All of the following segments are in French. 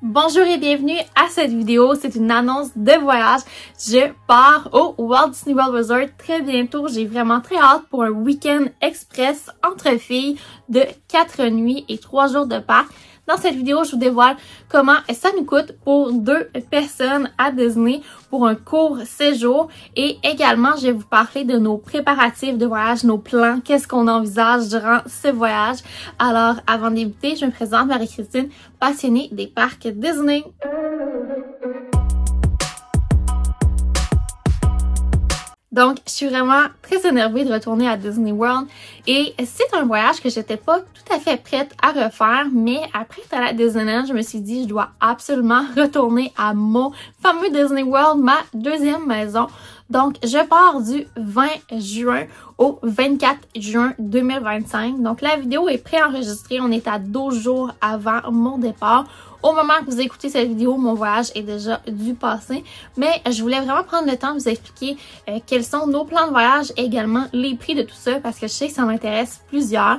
Bonjour et bienvenue à cette vidéo, c'est une annonce de voyage. Je pars au Walt Disney World Resort très bientôt, j'ai vraiment très hâte pour un week-end express entre filles de 4 nuits et 3 jours de parc. Dans cette vidéo, je vous dévoile comment ça nous coûte pour 2 personnes à Disney pour un court séjour et également je vais vous parler de nos préparatifs de voyage, nos plans, qu'est-ce qu'on envisage durant ce voyage. Alors avant de débuter, je me présente Marie-Christine, passionnée des parcs Disney. Donc, je suis vraiment très énervée de retourner à Disney World et c'est un voyage que j'étais pas tout à fait prête à refaire, mais après être allée à Disneyland, je me suis dit je dois absolument retourner à mon fameux Disney World, ma deuxième maison. Donc, je pars du 20 juin au 24 juin 2025. Donc, la vidéo est préenregistrée. On est à 12 jours avant mon départ. Au moment que vous écoutez cette vidéo, mon voyage est déjà dû passer. Mais je voulais vraiment prendre le temps de vous expliquer quels sont nos plans de voyage et également les prix de tout ça parce que je sais que ça m'intéresse plusieurs.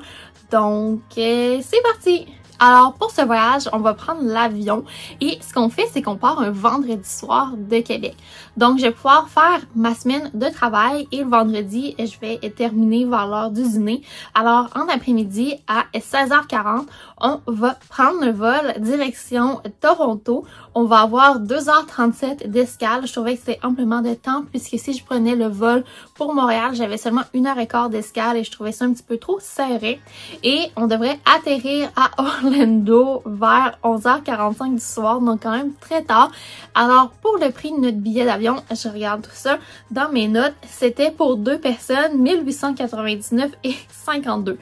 Donc, c'est parti! Alors, pour ce voyage, on va prendre l'avion et ce qu'on fait, c'est qu'on part un vendredi soir de Québec. Donc, je vais pouvoir faire ma semaine de travail et le vendredi, je vais terminer vers l'heure du dîner. Alors, en après-midi, à 16h40, on va prendre le vol direction Toronto. On va avoir 2h37 d'escale. Je trouvais que c'était amplement de temps puisque si je prenais le vol pour Montréal, j'avais seulement 1h15 d'escale et je trouvais ça un petit peu trop serré. Et on devrait atterrir à Orlando vers 11h45 du soir, donc quand même très tard. Alors, pour le prix de notre billet d'avion, je regarde tout ça dans mes notes, c'était pour 2 personnes, 1899 et 52.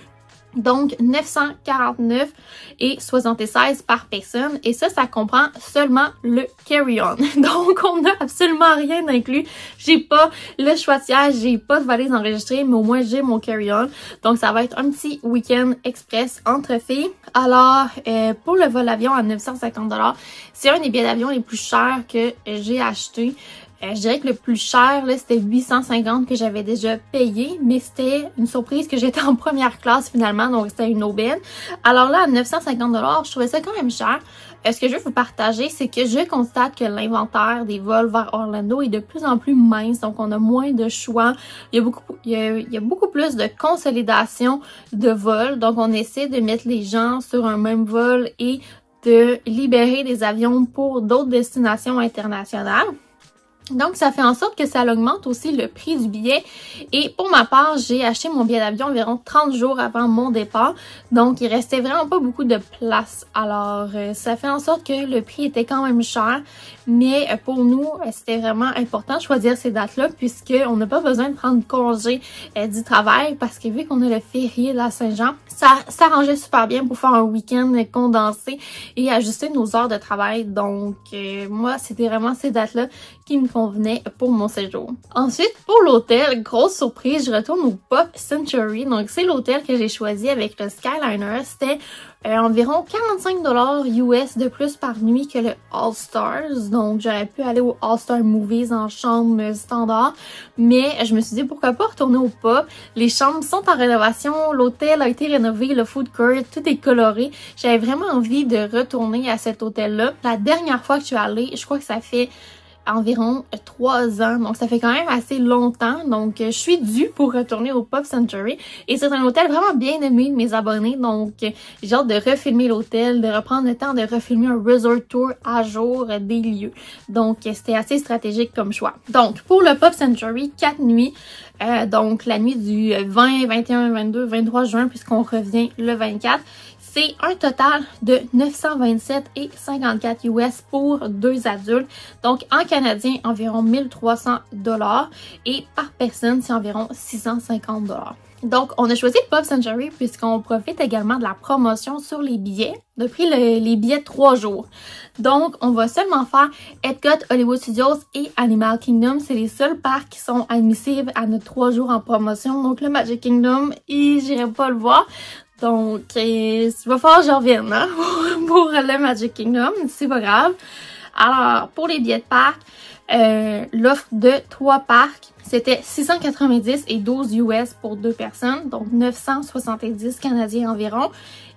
Donc, 949 et 76 par personne. Et ça comprend seulement le carry-on. Donc, on n'a absolument rien inclus. J'ai pas le choix de siège, j'ai pas de valise enregistrée, mais au moins, j'ai mon carry-on. Donc, ça va être un petit week-end express entre filles. Alors, pour le vol d'avion à 950 $, c'est un des billets d'avion les plus chers que j'ai acheté. Je dirais que le plus cher, là, c'était 850 que j'avais déjà payé, mais c'était une surprise que j'étais en première classe finalement, donc c'était une aubaine. Alors là, à 950 $, je trouvais ça quand même cher. Ce que je veux vous partager, c'est que je constate que l'inventaire des vols vers Orlando est de plus en plus mince, donc on a moins de choix. Il y a beaucoup plus de consolidation de vols, donc on essaie de mettre les gens sur un même vol et de libérer des avions pour d'autres destinations internationales. Donc, ça fait en sorte que ça augmente aussi le prix du billet. Et pour ma part, j'ai acheté mon billet d'avion environ 30 jours avant mon départ. Donc, il restait vraiment pas beaucoup de place. Alors, ça fait en sorte que le prix était quand même cher. Mais pour nous, c'était vraiment important de choisir ces dates-là puisqu'on n'a pas besoin de prendre congé du travail parce que vu qu'on a le férié de la Saint-Jean, ça s'arrangeait super bien pour faire un week-end condensé et ajuster nos heures de travail. Donc, moi, c'était vraiment ces dates-là qui me convenait pour mon séjour. Ensuite, pour l'hôtel, grosse surprise, je retourne au Pop Century. Donc, c'est l'hôtel que j'ai choisi avec le Skyliner. C'était environ 45 $ US de plus par nuit que le All Stars. Donc, j'aurais pu aller au All Star Movies en chambre standard. Mais je me suis dit, pourquoi pas retourner au Pop. Les chambres sont en rénovation. L'hôtel a été rénové. Le food court, tout est coloré. J'avais vraiment envie de retourner à cet hôtel-là. La dernière fois que je suis allée, je crois que ça fait environ 3 ans, donc ça fait quand même assez longtemps, donc je suis due pour retourner au Pop Century et c'est un hôtel vraiment bien aimé de mes abonnés, donc j'ai hâte de refilmer l'hôtel, de reprendre le temps de refilmer un resort tour à jour des lieux, donc c'était assez stratégique comme choix. Donc pour le Pop Century, 4 nuits, donc la nuit du 20, 21, 22, 23 juin puisqu'on revient le 24, c'est un total de 927 et 54 US pour 2 adultes. Donc, en canadien, environ 1300 $ et par personne, c'est environ 650 $. Donc, on a choisi le Pop Century puisqu'on profite également de la promotion sur les billets. On a pris les billets 3 jours. Donc, on va seulement faire Epcot, Hollywood Studios et Animal Kingdom. C'est les seuls parcs qui sont admissibles à notre 3 jours en promotion. Donc, le Magic Kingdom, j'irai pas le voir. Donc, il va falloir que je revienne hein, pour le Magic Kingdom, c'est pas grave. Alors, pour les billets de parc, l'offre de 3 parcs, c'était 690 et 12 US pour 2 personnes, donc 970 Canadiens environ.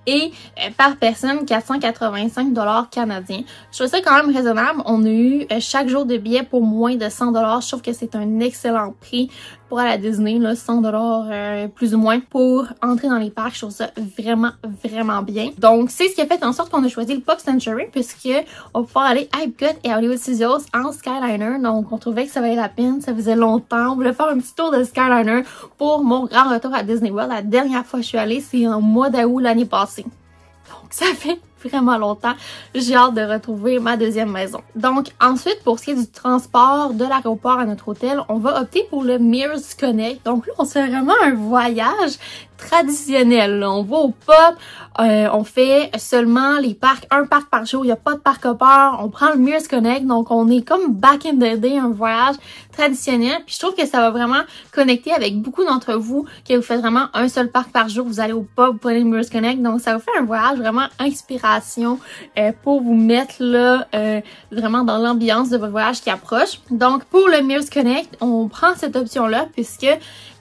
et par personne 485 $ canadiens. Je trouve ça quand même raisonnable. On a eu chaque jour de billets pour moins de 100 $. Je trouve que c'est un excellent prix pour aller à Disney, là, 100 $ plus ou moins pour entrer dans les parcs. Je trouve ça vraiment bien. Donc c'est ce qui a fait en sorte qu'on a choisi le Pop Century puisque on va pouvoir aller à Epcot et à Hollywood Studios en Skyliner. Donc on trouvait que ça valait la peine, ça faisait longtemps. On voulait faire un petit tour de Skyliner pour mon grand retour à Disney World. La dernière fois que je suis allée, c'est en mois d'août l'année passée. Donc ça fait vraiment longtemps. J'ai hâte de retrouver ma deuxième maison. Donc ensuite, pour ce qui est du transport de l'aéroport à notre hôtel, on va opter pour le Mears Connect. Donc là, on se fait vraiment un voyage traditionnel. Là. On va au pop, on fait seulement les parcs, un parc par jour, il n'y a pas de parc hopper, on prend le Mears Connect, donc on est comme back in the day, un voyage traditionnel. Puis je trouve que ça va vraiment connecter avec beaucoup d'entre vous, que vous faites vraiment un seul parc par jour, vous allez au pub, vous prenez le Mears Connect, donc ça vous fait un voyage vraiment inspiration pour vous mettre là vraiment dans l'ambiance de votre voyage qui approche. Donc pour le Mears Connect, on prend cette option-là puisque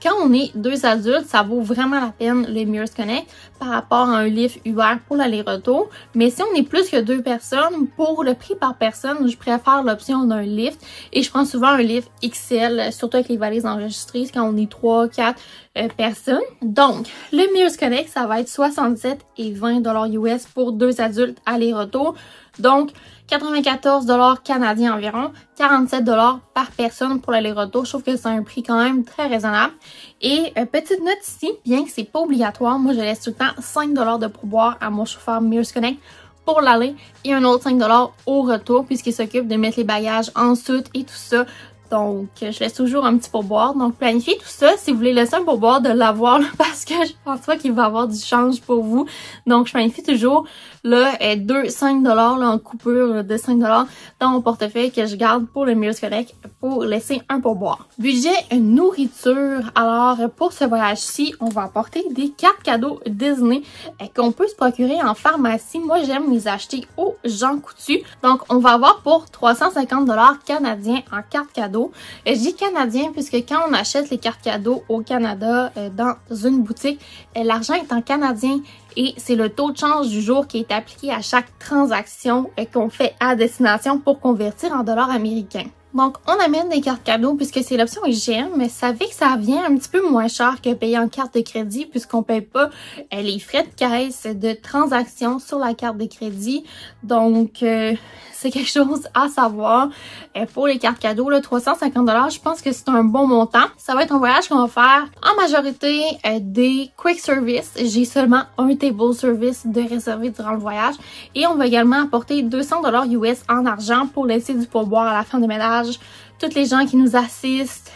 quand on est deux adultes, ça vaut vraiment la peine le Mears Connect par rapport à un lift Uber pour l'aller-retour. Mais si on est plus que deux personnes, pour le prix par personne, je préfère l'option d'un lift. Et je prends souvent un lift XL, surtout avec les valises enregistrées, quand on est 3-4 personnes. Donc, le Mears Connect, ça va être 67 et 20 $ US pour deux adultes aller-retour. Donc, 94 $ canadiens environ, 47 $ par personne pour l'aller-retour. Je trouve que c'est un prix quand même très raisonnable. Et petite note ici, bien que c'est pas obligatoire, moi je laisse tout le temps 5 $ de pourboire à mon chauffeur Mears Connect pour l'aller et un autre 5 $ au retour puisqu'il s'occupe de mettre les bagages en soute et tout ça. Donc, je laisse toujours un petit pourboire. Donc, planifiez tout ça. Si vous voulez laisser un pourboire, de l'avoir parce que je pense pas qu'il va y avoir du change pour vous. Donc, je planifie toujours là 5 $ là, en coupure de 5 $ dans mon portefeuille que je garde pour le Mears Connect pour laisser un pourboire. Budget nourriture. Alors, pour ce voyage-ci, on va apporter des cartes cadeaux Disney qu'on peut se procurer en pharmacie. Moi, j'aime les acheter au Jean Coutu. Donc, on va avoir pour 350 $ canadiens en cartes cadeaux. Je dis canadien puisque quand on achète les cartes cadeaux au Canada dans une boutique, l'argent est en canadien et c'est le taux de change du jour qui est appliqué à chaque transaction qu'on fait à destination pour convertir en dollars américains. Donc, on amène des cartes cadeaux puisque c'est l'option que j'aime, mais savez que ça vient un petit peu moins cher que payer en carte de crédit puisqu'on paye pas les frais de caisse de transaction sur la carte de crédit. Donc, c'est quelque chose à savoir. Pour les cartes cadeaux, là, 350 $, je pense que c'est un bon montant. Ça va être un voyage qu'on va faire en majorité des quick service. J'ai seulement un table service de réservé durant le voyage. Et on va également apporter 200 $ US en argent pour laisser du pourboire à la fin de ménage. Toutes les gens qui nous assistent,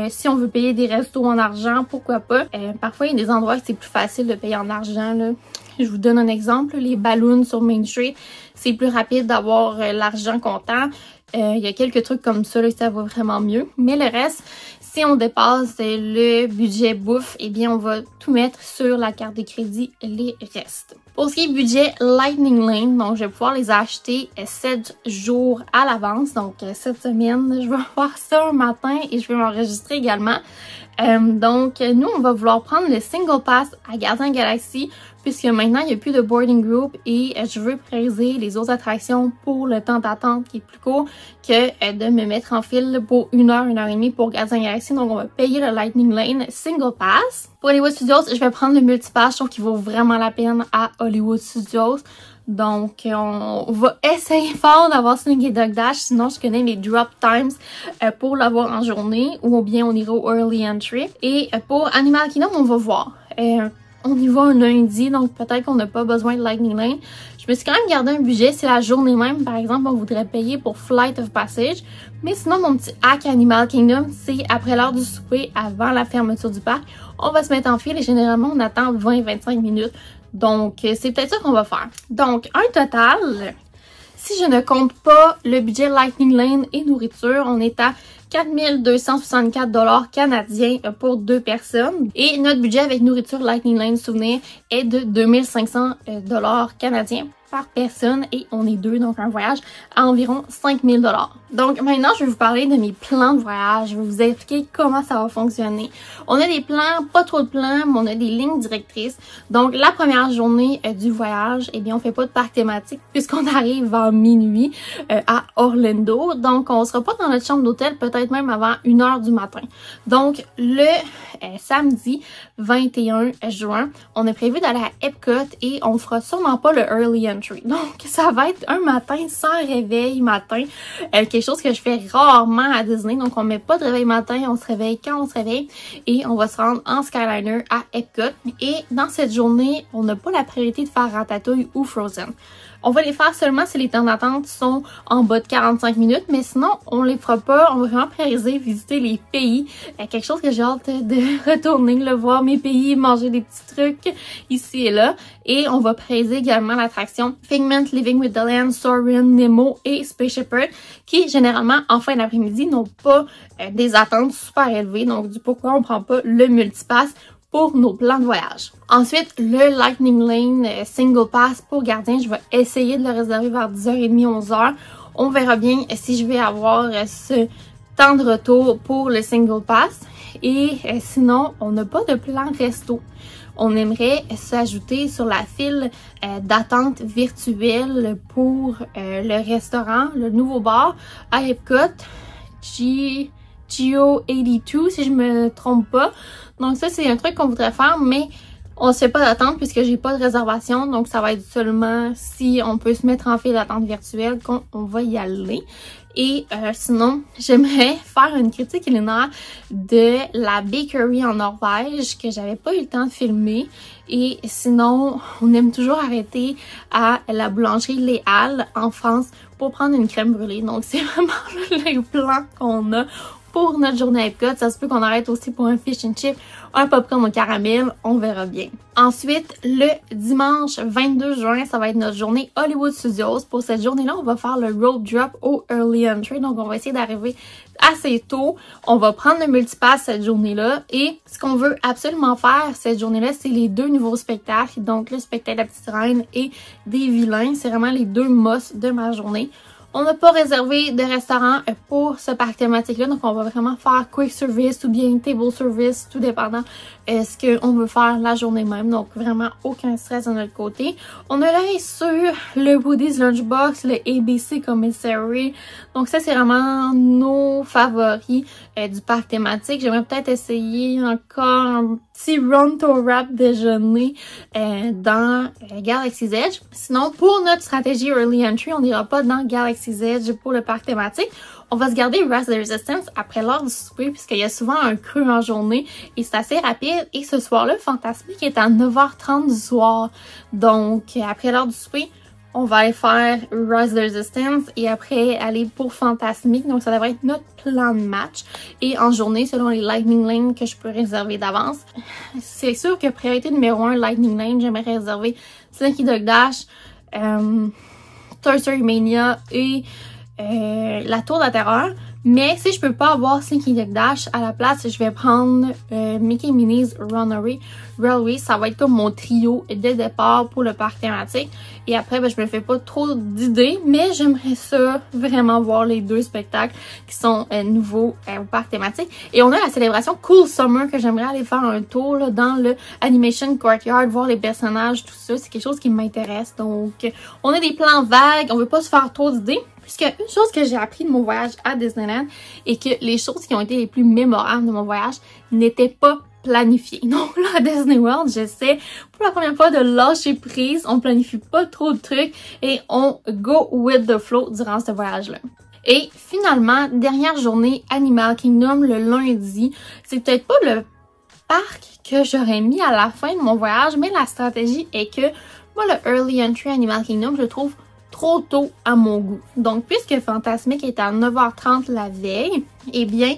si on veut payer des restos en argent, pourquoi pas. Parfois, il y a des endroits où c'est plus facile de payer en argent, là. Je vous donne un exemple, les ballons sur Main Street, c'est plus rapide d'avoir l'argent comptant. Il y a quelques trucs comme ça, là, ça va vraiment mieux. Mais le reste, si on dépasse le budget bouffe, eh bien, on va tout mettre sur la carte de crédit, les restes. Pour ce qui est budget Lightning Lane, donc je vais pouvoir les acheter 7 jours à l'avance. Donc cette semaine, je vais faire ça un matin et je vais m'enregistrer également. Donc nous, on va vouloir prendre le Single Pass à Gardiens Galaxy puisque maintenant, il n'y a plus de boarding group et je veux prioriser les autres attractions pour le temps d'attente qui est plus court que de me mettre en file pour 1 heure, 1 heure et demie pour Gardiens Galaxy. Donc on va payer le Lightning Lane Single Pass. Pour Hollywood Studios, je vais prendre le multipass. Je trouve qu'il vaut vraiment la peine à Hollywood Studios. Donc, on va essayer fort d'avoir Sling et Dog Dash. Sinon, je connais mes drop times pour l'avoir en journée. Ou bien on ira au Early Entry. Et pour Animal Kingdom, on va voir. On y va un lundi, donc peut-être qu'on n'a pas besoin de Lightning Lane. Je me suis quand même gardé un budget. C'est la journée même, par exemple, on voudrait payer pour Flight of Passage. Mais sinon, mon petit hack Animal Kingdom, c'est après l'heure du souper, avant la fermeture du parc. On va se mettre en file et généralement, on attend 20-25 minutes. Donc, c'est peut-être ça qu'on va faire. Donc, un total, si je ne compte pas le budget Lightning Lane et nourriture, on est à 4264 $ canadiens pour 2 personnes. Et notre budget avec nourriture Lightning Lane, souvenir, est de 2500 $ canadiens par personne et on est 2, donc un voyage à environ 5000 $. Donc maintenant, je vais vous parler de mes plans de voyage. Je vais vous expliquer comment ça va fonctionner. On a des plans, pas trop de plans, mais on a des lignes directrices. Donc la première journée du voyage, eh bien on fait pas de parc thématique puisqu'on arrive vers minuit à Orlando. Donc on sera pas dans notre chambre d'hôtel, peut-être même avant 1h du matin. Donc le samedi 21 juin, on a prévu d'aller à Epcot et on fera sûrement pas le early entry. Donc ça va être un matin sans réveil matin, quelque chose que je fais rarement à Disney. Donc on met pas de réveil matin, on se réveille quand on se réveille et on va se rendre en Skyliner à Epcot. Et dans cette journée, on n'a pas la priorité de faire Ratatouille ou Frozen. On va les faire seulement si les temps d'attente sont en bas de 45 minutes, mais sinon, on les fera pas. On va vraiment prioriser visiter les pays. Quelque chose que j'ai hâte de retourner, le voir mes pays, manger des petits trucs ici et là. Et on va prioriser également l'attraction Figment, Living with the Land, Soarin', Nemo et Spaceship Earth, qui généralement, en fin d'après-midi, n'ont pas des attentes super élevées. Donc, du pourquoi on prend pas le multipass pour nos plans de voyage. Ensuite, le Lightning Lane Single Pass pour gardien, je vais essayer de le réserver vers 10h30, 11h. On verra bien si je vais avoir ce temps de retour pour le Single Pass. Et sinon, on n'a pas de plan resto. On aimerait s'ajouter sur la file d'attente virtuelle pour le restaurant, le nouveau bar à Epcot, Geo 82 si je me trompe pas. Donc ça c'est un truc qu'on voudrait faire, mais on ne se fait pas d'attente puisque j'ai pas de réservation. Donc ça va être seulement si on peut se mettre en file d'attente virtuelle qu'on va y aller. Et sinon, j'aimerais faire une critique culinaire de la bakery en Norvège que j'avais pas eu le temps de filmer. Et sinon, on aime toujours arrêter à la boulangerie Les Halles en France pour prendre une crème brûlée. Donc c'est vraiment le plan qu'on a pour notre journée à Epcot. Ça se peut qu'on arrête aussi pour un fish and chip, un popcorn au caramel, on verra bien. Ensuite, le dimanche 22 juin, ça va être notre journée Hollywood Studios. Pour cette journée-là, on va faire le road drop au early entry. Donc, on va essayer d'arriver assez tôt. On va prendre le multipass cette journée-là. Et ce qu'on veut absolument faire cette journée-là, c'est les 2 nouveaux spectacles. Donc, le spectacle de la Petite Reine et des Vilains. C'est vraiment les 2 must de ma journée. On n'a pas réservé de restaurant pour ce parc thématique-là, donc on va vraiment faire quick service ou bien table service, tout dépendant ce qu'on veut faire la journée même. Donc vraiment aucun stress de notre côté. On a l'œil sur le Woody's Lunchbox, le ABC Commissary. Donc ça c'est vraiment nos favoris du parc thématique. J'aimerais peut-être essayer encore un petit Run to Wrap déjeuner dans Galaxy's Edge. Sinon pour notre stratégie Early Entry, on n'ira pas dans Galaxy's Edge pour le parc thématique. On va se garder Rise of the Resistance après l'heure du souper puisqu'il y a souvent un creux en journée et c'est assez rapide. Et ce soir-là, Fantasmic est à 9h30 du soir. Donc après l'heure du souper, on va aller faire Rise of the Resistance et après aller pour Fantasmic. Donc ça devrait être notre plan de match. Et en journée, selon les Lightning Lane que je peux réserver d'avance, c'est sûr que priorité numéro 1, Lightning Lane, j'aimerais réserver Slinky Dog Dash, Toy Story Mania et la Tour de la Terreur. Mais si je peux pas avoir Slinky Dog Dash, à la place, je vais prendre Mickey Minnie's Runaway Railway. Ça va être comme mon trio de départ pour le parc thématique. Et après, ben, je me fais pas trop d'idées, mais j'aimerais ça vraiment voir les 2 spectacles qui sont nouveaux au parc thématique. Et on a la célébration Cool Summer que j'aimerais aller faire un tour là, dans le Animation Courtyard, voir les personnages, tout ça. C'est quelque chose qui m'intéresse. Donc, on a des plans vagues, on veut pas se faire trop d'idées. Puisque une chose que j'ai appris de mon voyage à Disneyland est que les choses qui ont été les plus mémorables de mon voyage n'étaient pas planifiées. Donc là, à Disney World, j'essaie pour la première fois de lâcher prise. On planifie pas trop de trucs et on go with the flow durant ce voyage-là. Et finalement, dernière journée Animal Kingdom le lundi. C'est peut-être pas le parc que j'aurais mis à la fin de mon voyage, mais la stratégie est que moi, le Early Entry Animal Kingdom, je le trouve trop tôt à mon goût. Donc, puisque Fantasmic est à 9h30 la veille, eh bien,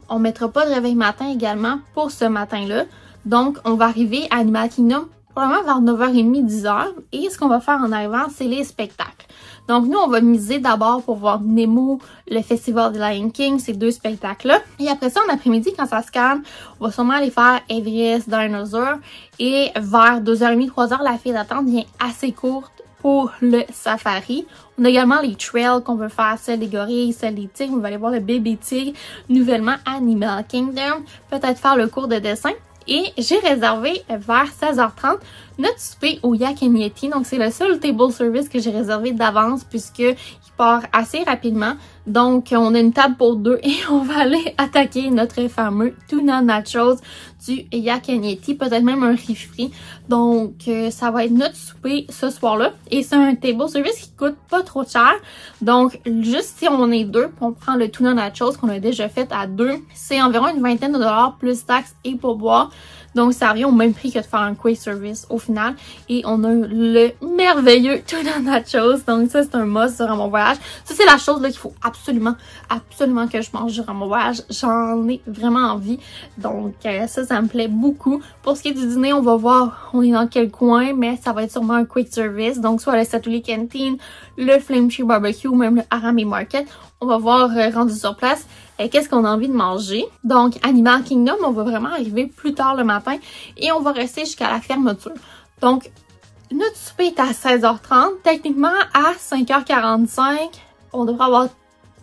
on mettra pas de réveil matin également pour ce matin-là. Donc, on va arriver à Animal Kingdom probablement vers 9h30, 10h. Et ce qu'on va faire en arrivant, c'est les spectacles. Donc, nous, on va miser d'abord pour voir Nemo, le Festival de Lion King, ces 2 spectacles-là. Et après ça, en après-midi, quand ça se calme, on va sûrement aller faire Everest, Dinosaur. Et vers 2h30, 3h, la file d'attente devient assez courte pour le safari. On a également les trails qu'on veut faire, celles des gorilles, celles des tigres. On va aller voir le bébé tigre nouvellement à Animal Kingdom. Peut-être faire le cours de dessin. Et j'ai réservé vers 16h30 notre souper au Yak & Yeti. Donc, c'est le seul table service que j'ai réservé d'avance puisqu'il part assez rapidement. Donc, on a une table pour deux et on va aller attaquer notre fameux tuna nachos du Yak & Yeti. Peut-être même un riz frit. Donc, ça va être notre souper ce soir-là. Et c'est un table service qui coûte pas trop cher. Donc, juste si on est deux, on prend le tuna nachos qu'on a déjà fait à deux. C'est environ une vingtaine de dollars plus taxes et pourboire. Donc, ça revient au même prix que de faire un quick service au final. Et on a le merveilleux tuna nachos. Donc, ça, c'est un must durant mon voyage. Ça, c'est la chose là qu'il faut absolument que je mange durant mon voyage. J'en ai vraiment envie. Donc, ça me plaît beaucoup. Pour ce qui est du dîner, on va voir on est dans quel coin, mais ça va être sûrement un quick service. Donc, soit le Satuli Canteen, le Flame Tree Barbecue, ou même le Harami Market. On va voir rendu sur place qu'est-ce qu'on a envie de manger. Donc, Animal Kingdom, on va vraiment arriver plus tard le matin et on va rester jusqu'à la fermeture. Donc, notre souper est à 16h30. Techniquement, à 5h45, on devrait avoir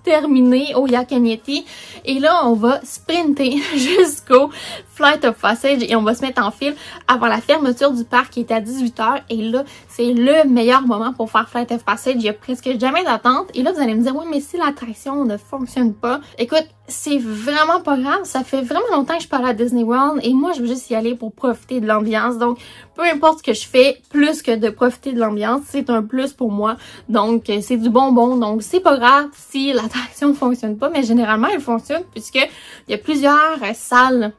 terminé au Yak & Yeti. Et là, on va sprinter jusqu'au Flight of Passage et on va se mettre en file avant la fermeture du parc qui est à 18h. Et là, c'est le meilleur moment pour faire Flight of Passage. Il y a presque jamais d'attente. Et là, vous allez me dire, oui, mais si l'attraction ne fonctionne pas, écoute, c'est vraiment pas grave. Ça fait vraiment longtemps que je suis pas allée à Disney World et moi, je veux juste y aller pour profiter de l'ambiance. Donc, peu importe ce que je fais, plus que de profiter de l'ambiance, c'est un plus pour moi. Donc, c'est du bonbon. Donc, c'est pas grave si l'attraction fonctionne pas, mais généralement, elle fonctionne puisque il y a plusieurs salles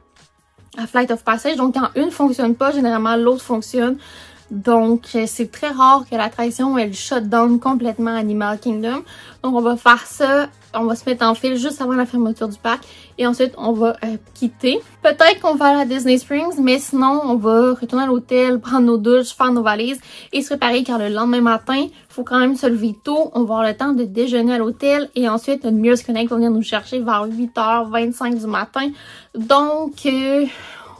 à Flight of Passage. Donc, quand une fonctionne pas, généralement, l'autre fonctionne. Donc, c'est très rare que l'attraction, elle shut down complètement Animal Kingdom. Donc, on va faire ça. On va se mettre en file juste avant la fermeture du parc. Et ensuite, on va quitter. Peut-être qu'on va aller à Disney Springs, mais sinon, on va retourner à l'hôtel, prendre nos douches, faire nos valises et se préparer car le lendemain matin, il faut quand même se lever tôt. On va avoir le temps de déjeuner à l'hôtel et ensuite, notre Mears Connect va venir nous chercher vers 8h25 du matin. Donc,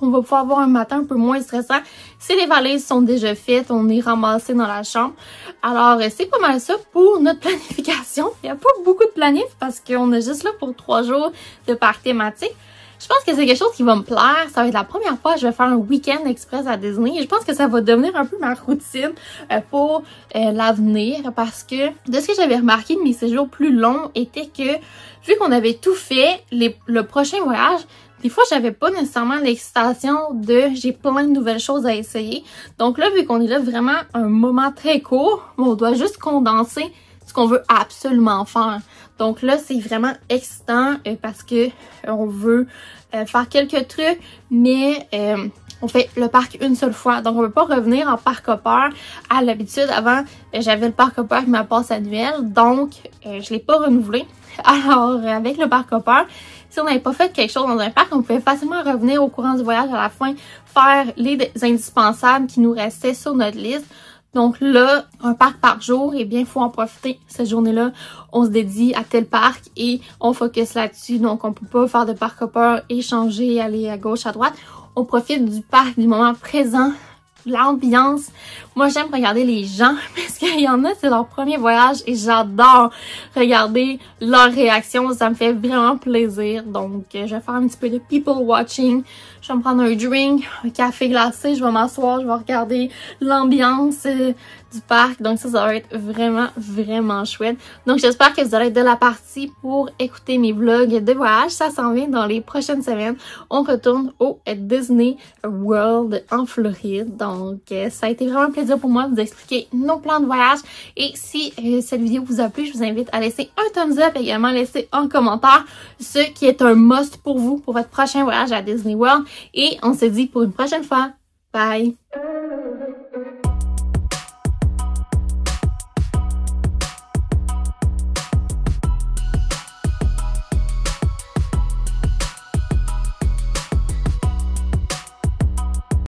on va pouvoir avoir un matin un peu moins stressant. Si les valises sont déjà faites, on est ramassé dans la chambre. Alors, c'est pas mal ça pour notre planification. Il n'y a pas beaucoup de planif parce qu'on est juste là pour 3 jours de parc thématique. Je pense que c'est quelque chose qui va me plaire. Ça va être la première fois que je vais faire un week-end express à Disney. Et je pense que ça va devenir un peu ma routine pour l'avenir. Parce que de ce que j'avais remarqué de mes séjours plus longs était que vu qu'on avait tout fait, le prochain voyage, des fois, j'avais pas nécessairement l'excitation de j'ai plein de nouvelles choses à essayer. Donc là, vu qu'on est là vraiment un moment très court, on doit juste condenser ce qu'on veut absolument faire. Donc là, c'est vraiment excitant parce que on veut faire quelques trucs, mais on fait le parc une seule fois. Donc on ne peut pas revenir en parc hopper. À l'habitude, avant, j'avais le parc hopper avec ma passe annuelle, donc je l'ai pas renouvelé. Alors, avec le parc hopper, si on n'avait pas fait quelque chose dans un parc, on pouvait facilement revenir au courant du voyage à la fin, faire les indispensables qui nous restaient sur notre liste. Donc là, un parc par jour, eh bien, il faut en profiter. Cette journée-là, on se dédie à tel parc et on focus là-dessus. Donc, on peut pas faire de parc hopper, échanger, aller à gauche, à droite. On profite du parc, du moment présent, l'ambiance. Moi, j'aime regarder les gens parce qu'il y en a, c'est leur premier voyage et j'adore regarder leurs réactions. Ça me fait vraiment plaisir. Donc, je vais faire un petit peu de people watching. Je vais me prendre un drink, un café glacé. Je vais m'asseoir, je vais regarder l'ambiance du parc. Donc, ça va être vraiment chouette. Donc, j'espère que vous allez être de la partie pour écouter mes vlogs de voyage. Ça s'en vient dans les prochaines semaines. On retourne au Disney World en Floride. Donc, ça a été vraiment un plaisir pour moi de vous expliquer nos plans de voyage. Et si cette vidéo vous a plu, je vous invite à laisser un thumbs up et également laisser un commentaire ce qui est un must pour vous pour votre prochain voyage à Disney World. Et on se dit pour une prochaine fois. Bye!